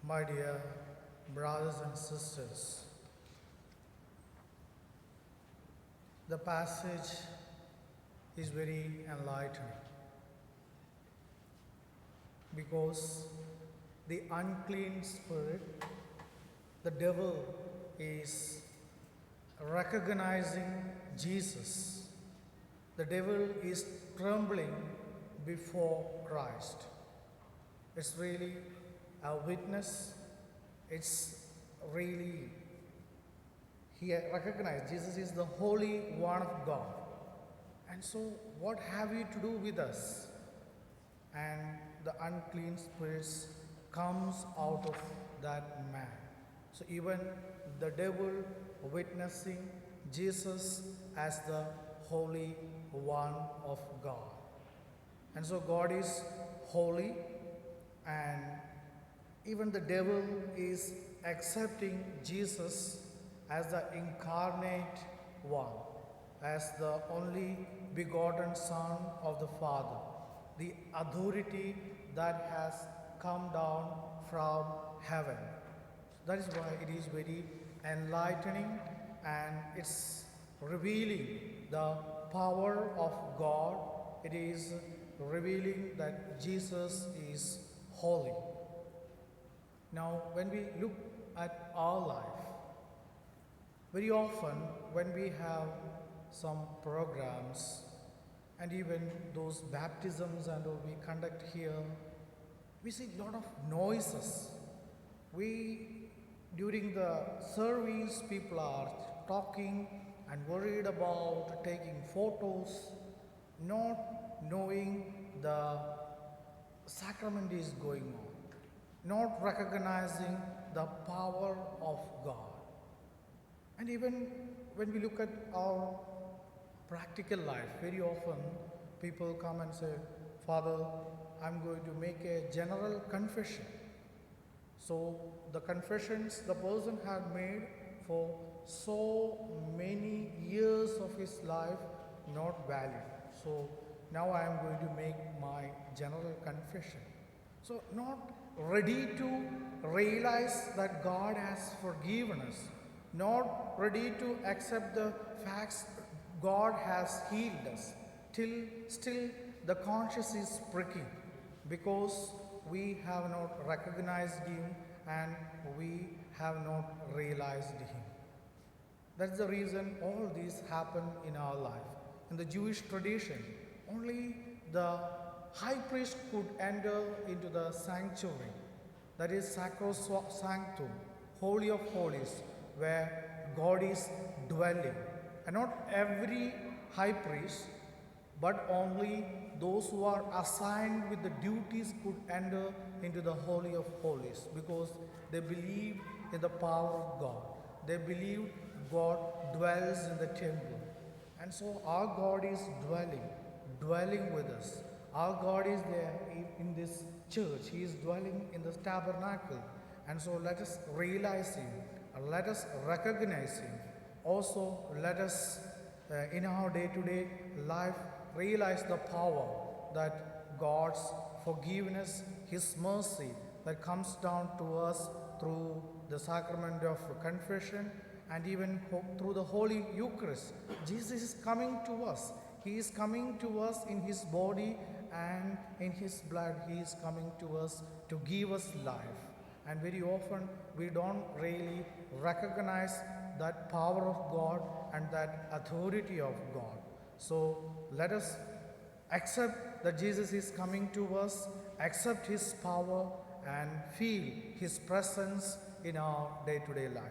My dear brothers and sisters, the passage is very enlightening because the unclean spirit, the devil, is recognizing Jesus. The devil is trembling before Christ. It's really a witness. It's really, he recognized Jesus is the Holy One of God. And so, what have you to do with us? And the unclean spirits comes out of that man. So even the devil witnessing Jesus as the Holy One of God. And so God is holy, and even the devil is accepting Jesus as the incarnate one, as the only begotten Son of the Father, the authority that has come down from heaven. That is why it is very enlightening, and it's revealing the power of God. It is revealing that Jesus is holy. Now, when we look at our life, very often when we have some programs and even those baptisms and all we conduct here, we see a lot of noises. During the service, people are talking and worried about taking photos, not knowing the sacrament is going on, not recognizing the power of God. And even when we look at our practical life, very often people come and say, Father, I'm going to make a general confession. So the confessions the person had made for so many years of his life not valid. So now I am going to make my general confession. So not ready to realize that God has forgiven us, not ready to accept the facts God has healed us, till still the conscience is pricking because we have not recognized Him and we have not realized Him. That's the reason all these happen in our life. In the Jewish tradition, only the high priest could enter into the sanctuary, that is sacrosanctum, holy of holies, where God is dwelling. And not every high priest, but only those who are assigned with the duties could enter into the Holy of Holies, because they believe in the power of God. They believe God dwells in the temple. And so our God is dwelling with us. Our God is there in this church. He is dwelling in the tabernacle. And so let us realize Him. Let us recognize Him. Also, let us, in our day-to-day life, realize the power that God's forgiveness, His mercy that comes down to us through the sacrament of confession and even through the Holy Eucharist. Jesus is coming to us. He is coming to us in His body and in His blood. He is coming to us to give us life. And very often we don't really recognize that power of God and that authority of God. So let us accept that Jesus is coming to us, accept His power, and feel His presence in our day-to-day life.